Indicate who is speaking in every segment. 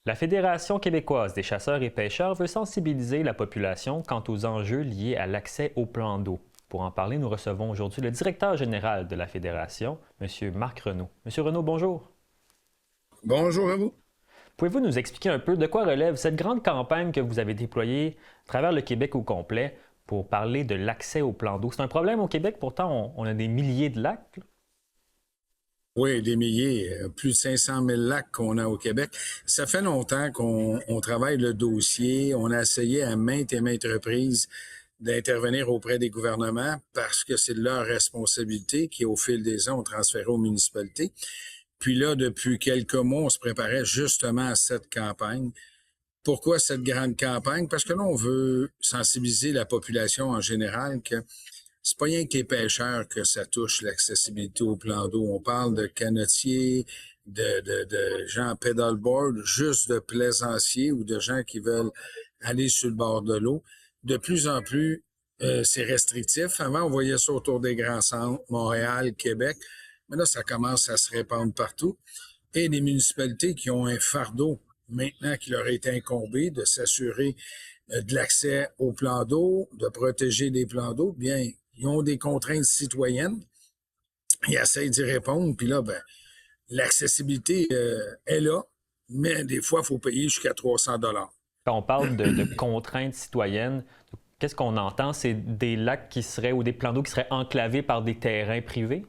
Speaker 1: La Fédération québécoise des chasseurs et pêcheurs veut sensibiliser la population quant aux enjeux liés à l'accès aux plans d'eau. Pour en parler, nous recevons aujourd'hui le directeur général de la Fédération, M. Marc Renaud. M. Renaud, bonjour.
Speaker 2: Bonjour à vous.
Speaker 1: Pouvez-vous nous expliquer un peu de quoi relève cette grande campagne que vous avez déployée à travers le Québec au complet pour parler de l'accès aux plans d'eau? C'est un problème au Québec, pourtant on a des milliers de lacs.
Speaker 2: Oui, des milliers, plus de 500 000 lacs qu'on a au Québec. Ça fait longtemps qu'on travaille le dossier. On a essayé à maintes et maintes reprises d'intervenir auprès des gouvernements parce que c'est leur responsabilité qui, au fil des ans, ont transféré aux municipalités. Puis là, depuis quelques mois, on se préparait justement à cette campagne. Pourquoi cette grande campagne? Parce que là, on veut sensibiliser la population en général que c'est pas rien que les pêcheurs que ça touche l'accessibilité au plan d'eau. On parle de canotiers, de gens en pedalboard, juste de plaisanciers ou de gens qui veulent aller sur le bord de l'eau. De plus en plus, c'est restrictif. Avant, on voyait ça autour des grands centres, Montréal, Québec. Mais là, ça commence à se répandre partout. Et les municipalités qui ont un fardeau maintenant qui leur est incombé de s'assurer de l'accès aux plans d'eau, de protéger les plans d'eau, bien, ils ont des contraintes citoyennes. Ils essayent d'y répondre. Puis là, ben, l'accessibilité est là, mais des fois, il faut payer jusqu'à 300 $.
Speaker 1: Quand on parle de contraintes citoyennes, qu'est-ce qu'on entend? C'est des lacs qui seraient ou des plans d'eau qui seraient enclavés par des terrains privés?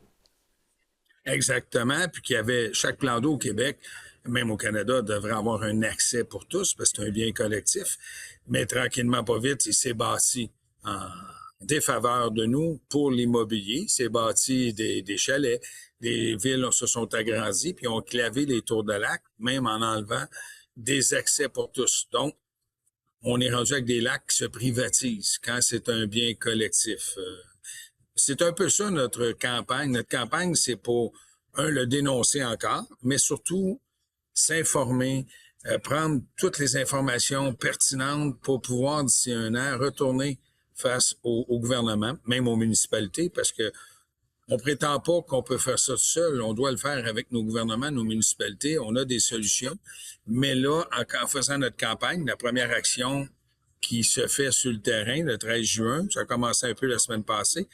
Speaker 2: Exactement. Puis qu'il y avait chaque plan d'eau au Québec, même au Canada, devrait avoir un accès pour tous parce que c'est un bien collectif. Mais tranquillement, pas vite, il s'est bâti en défaveur de nous pour l'immobilier. Il s'est bâti des chalets. Les villes se sont agrandies puis ont clavé les tours de lac, même en enlevant des accès pour tous. Donc, on est rendu avec des lacs qui se privatisent quand c'est un bien collectif. C'est un peu ça notre campagne. Notre campagne, c'est pour, le dénoncer encore, mais surtout s'informer, prendre toutes les informations pertinentes pour pouvoir, d'ici un an, retourner face au gouvernement, même aux municipalités, parce que on prétend pas qu'on peut faire ça seul. On doit le faire avec nos gouvernements, nos municipalités. On a des solutions. Mais là, en faisant notre campagne, la première action qui se fait sur le terrain le 13 juin, ça a commencé un peu la semaine passée,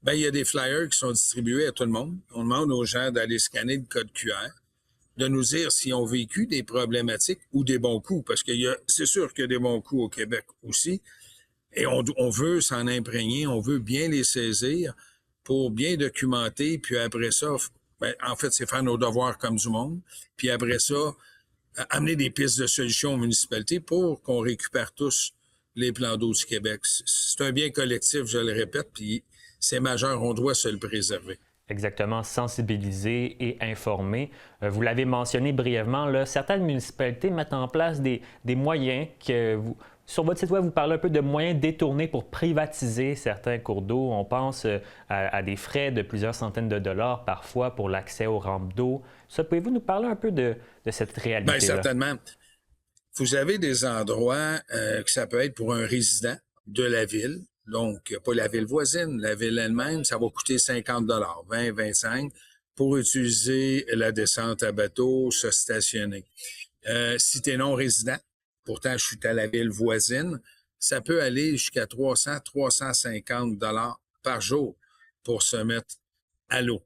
Speaker 2: ben, il y a des flyers qui sont distribués à tout le monde. On demande aux gens d'aller scanner le code QR, de nous dire s'ils ont vécu des problématiques ou des bons coups, parce c'est sûr qu'il y a des bons coups au Québec aussi, et on veut s'en imprégner, on veut bien les saisir pour bien documenter, puis après ça, ben, en fait, c'est faire nos devoirs comme du monde, puis après ça, amener des pistes de solutions aux municipalités pour qu'on récupère tous les plans d'eau du Québec. C'est un bien collectif, je le répète, puis c'est majeur, on doit se le préserver.
Speaker 1: Exactement, sensibiliser et informer. Vous l'avez mentionné brièvement, là, certaines municipalités mettent en place des moyens que vous... Sur votre site web, vous parlez un peu de moyens détournés pour privatiser certains cours d'eau. On pense à des frais de plusieurs centaines de dollars parfois pour l'accès aux rampes d'eau. Ça, pouvez-vous nous parler un peu de cette
Speaker 2: Bien,
Speaker 1: réalité-là?
Speaker 2: certainement. Vous avez des endroits que ça peut être pour un résident de la ville, donc pas la ville voisine, la ville elle-même, ça va coûter 50 20, 25 pour utiliser la descente à bateau, se stationner. Si tu es non résident, pourtant je suis à la ville voisine, ça peut aller jusqu'à 300, 350 par jour pour se mettre à l'eau.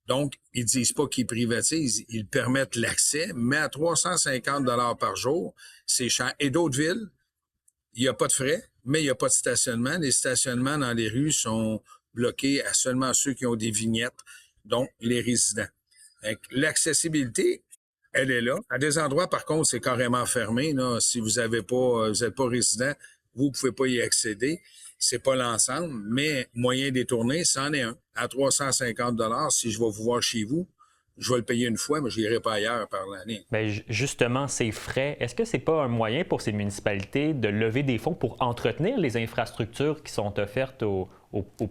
Speaker 2: Donc, ils disent pas qu'ils privatisent, ils permettent l'accès, mais à 350 par jour, c'est cher. Et d'autres villes, il n'y a pas de frais, mais il n'y a pas de stationnement. Les stationnements dans les rues sont bloqués à seulement ceux qui ont des vignettes, donc les résidents. L'accessibilité, elle est là. À des endroits, par contre, c'est carrément fermé. Là. Si vous n'êtes pas résident, vous ne pouvez pas y accéder. C'est pas l'ensemble, mais moyen détourné, c'en est un. À 350 si je vais vous voir chez vous, je vais le payer une fois, mais je n'irai pas ailleurs par l'année.
Speaker 1: Bien, justement, ces frais, est-ce que ce n'est pas un moyen pour ces municipalités de lever des fonds pour entretenir les infrastructures qui sont offertes aux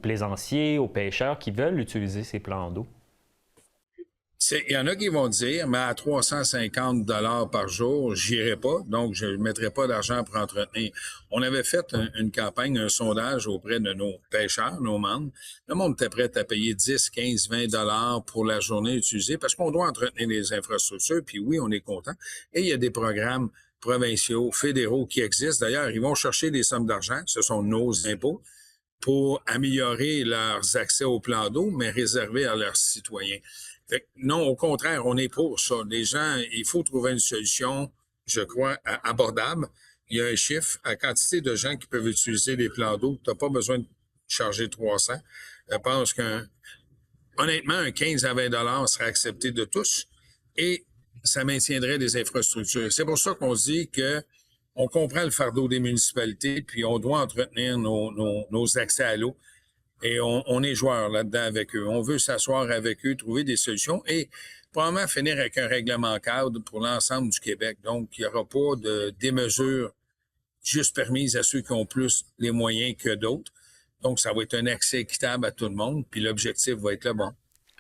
Speaker 1: plaisanciers, aux pêcheurs qui veulent utiliser ces plans d'eau?
Speaker 2: Il y en a qui vont dire, mais à 350 par jour, j'irai pas, donc je ne mettrai pas d'argent pour entretenir. On avait fait une campagne, un sondage auprès de nos pêcheurs, nos membres. Le monde était prêt à payer 10, 15, 20 pour la journée utilisée parce qu'on doit entretenir les infrastructures, puis oui, on est content. Et il y a des programmes provinciaux, fédéraux qui existent. D'ailleurs, ils vont chercher des sommes d'argent, ce sont nos impôts, pour améliorer leurs accès au plan d'eau, mais réservés à leurs citoyens. Fait que non, au contraire, on est pour ça. Les gens, il faut trouver une solution, je crois, abordable. Il y a un chiffre, la quantité de gens qui peuvent utiliser les plans d'eau, tu n'as pas besoin de charger 300. Je pense honnêtement, un 15 à 20 $ serait accepté de tous et ça maintiendrait des infrastructures. C'est pour ça qu'on dit que on comprend le fardeau des municipalités, puis on doit entretenir nos accès à l'eau. Et on est joueurs là-dedans avec eux. On veut s'asseoir avec eux, trouver des solutions et probablement finir avec un règlement cadre pour l'ensemble du Québec. Donc, il n'y aura pas des mesures juste permises à ceux qui ont plus les moyens que d'autres. Donc, ça va être un accès équitable à tout le monde, puis l'objectif va être le bon.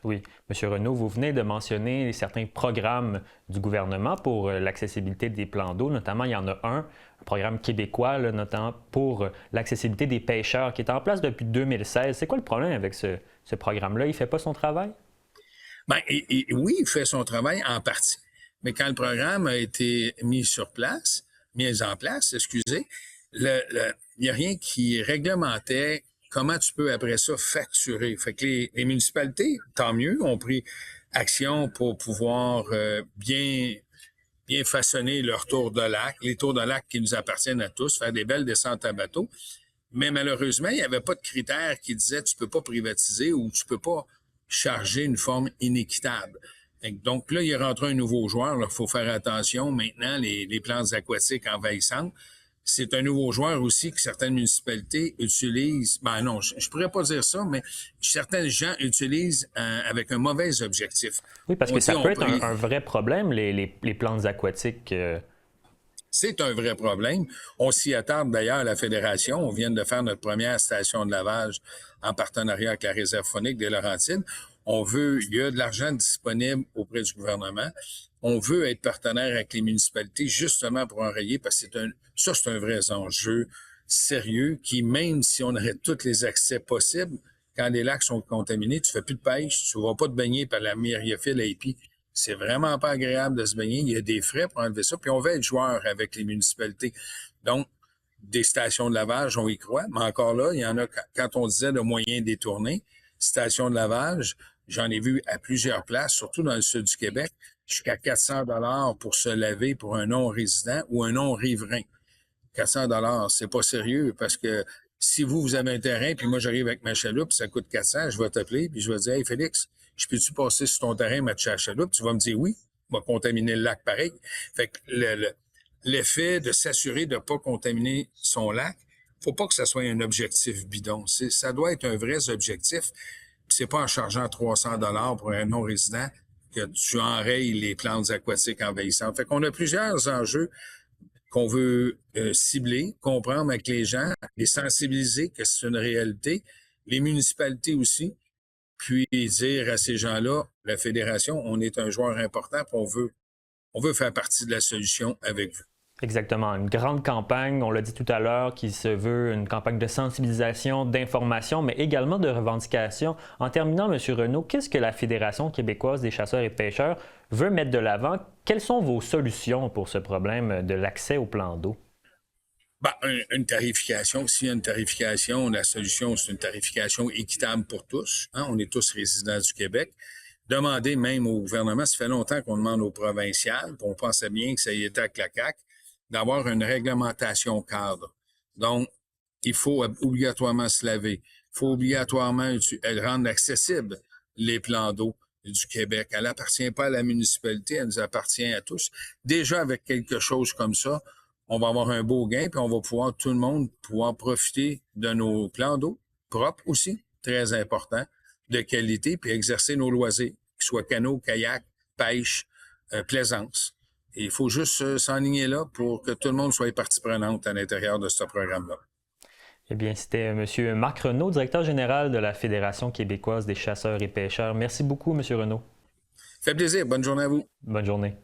Speaker 1: Oui. M. Renaud, vous venez de mentionner certains programmes du gouvernement pour l'accessibilité des plans d'eau. Notamment, il y en a un programme québécois, là, notamment pour l'accessibilité des pêcheurs, qui est en place depuis 2016. C'est quoi le problème avec ce programme-là? Il ne fait pas son travail?
Speaker 2: Bien, oui, il fait son travail en partie. Mais quand le programme a été mis en place, excusez, il n'y a rien qui réglementait comment tu peux après ça facturer. Fait que les municipalités, tant mieux, ont pris action pour pouvoir bien façonner leurs tours de lac, les tours de lac qui nous appartiennent à tous, faire des belles descentes à bateau. Mais malheureusement, il n'y avait pas de critères qui disaient tu peux pas privatiser ou tu peux pas charger une forme inéquitable. Donc là, il est rentré un nouveau joueur. Il faut faire attention maintenant, les plantes aquatiques envahissantes. C'est un nouveau joueur aussi que certaines municipalités utilisent. Ben non, je pourrais pas dire ça, mais certains gens utilisent avec un mauvais objectif.
Speaker 1: Oui, parce que ça peut être un vrai problème, les plantes aquatiques.
Speaker 2: C'est un vrai problème. On s'y attarde d'ailleurs à la Fédération. On vient de faire notre première station de lavage en partenariat avec la Réserve faunique des Laurentides. Il y a de l'argent disponible auprès du gouvernement. On veut être partenaire avec les municipalités justement pour enrayer, parce que c'est un vrai enjeu sérieux qui, même si on aurait tous les accès possibles, quand les lacs sont contaminés, tu fais plus de pêche, tu vas pas te baigner par la myriaphile AIPI. C'est vraiment pas agréable de se baigner. Il y a des frais pour enlever ça. Puis on va être joueur avec les municipalités. Donc, des stations de lavage, on y croit. Mais encore là, il y en a, quand on disait de moyens détournés, stations de lavage, j'en ai vu à plusieurs places, surtout dans le sud du Québec, jusqu'à 400 $ pour se laver pour un non-résident ou un non-riverain. 400 $, c'est pas sérieux parce que si vous avez un terrain, puis moi j'arrive avec ma chaloupe, ça coûte 400, je vais t'appeler, puis je vais te dire « Hey Félix, je peux-tu passer sur ton terrain, matcher la chaloupe? » Tu vas me dire « Oui, on va contaminer le lac pareil. » Fait que l'effet de s'assurer de ne pas contaminer son lac, faut pas que ça soit un objectif bidon. Ça doit être un vrai objectif. C'est pas en chargeant 300 $ pour un non-résident que tu enrayes les plantes aquatiques envahissantes. Fait qu'on a plusieurs enjeux qu'on veut cibler, comprendre avec les gens, les sensibiliser que c'est une réalité, les municipalités aussi, puis dire à ces gens-là, la Fédération, on est un joueur important, puis on veut faire partie de la solution avec vous.
Speaker 1: Exactement. Une grande campagne, on l'a dit tout à l'heure, qui se veut une campagne de sensibilisation, d'information, mais également de revendication. En terminant, M. Renaud, qu'est-ce que la Fédération québécoise des chasseurs et pêcheurs veut mettre de l'avant? Quelles sont vos solutions pour ce problème de l'accès au plan d'eau?
Speaker 2: Ben, une tarification. S'il y a une tarification, la solution, c'est une tarification équitable pour tous. Hein? On est tous résidents du Québec. Demander même au gouvernement, ça fait longtemps qu'on demande aux provinciales, puis on pensait bien que ça y était avec la CAQ, d'avoir une réglementation cadre. Donc, il faut obligatoirement se laver. Il faut obligatoirement rendre accessibles les plans d'eau du Québec. Elle n'appartient pas à la municipalité, elle nous appartient à tous. Déjà, avec quelque chose comme ça, on va avoir un beau gain, puis on va pouvoir, tout le monde, pouvoir profiter de nos plans d'eau, propres aussi, très important, de qualité, puis exercer nos loisirs, qu'ils soient canot, kayak, pêche, plaisance. Et il faut juste s'enligner là pour que tout le monde soit partie prenante à l'intérieur de ce programme-là.
Speaker 1: Eh bien, c'était M. Marc Renaud, directeur général de la Fédération québécoise des chasseurs et pêcheurs. Merci beaucoup, M. Renaud.
Speaker 2: Ça fait plaisir. Bonne journée à vous.
Speaker 1: Bonne journée.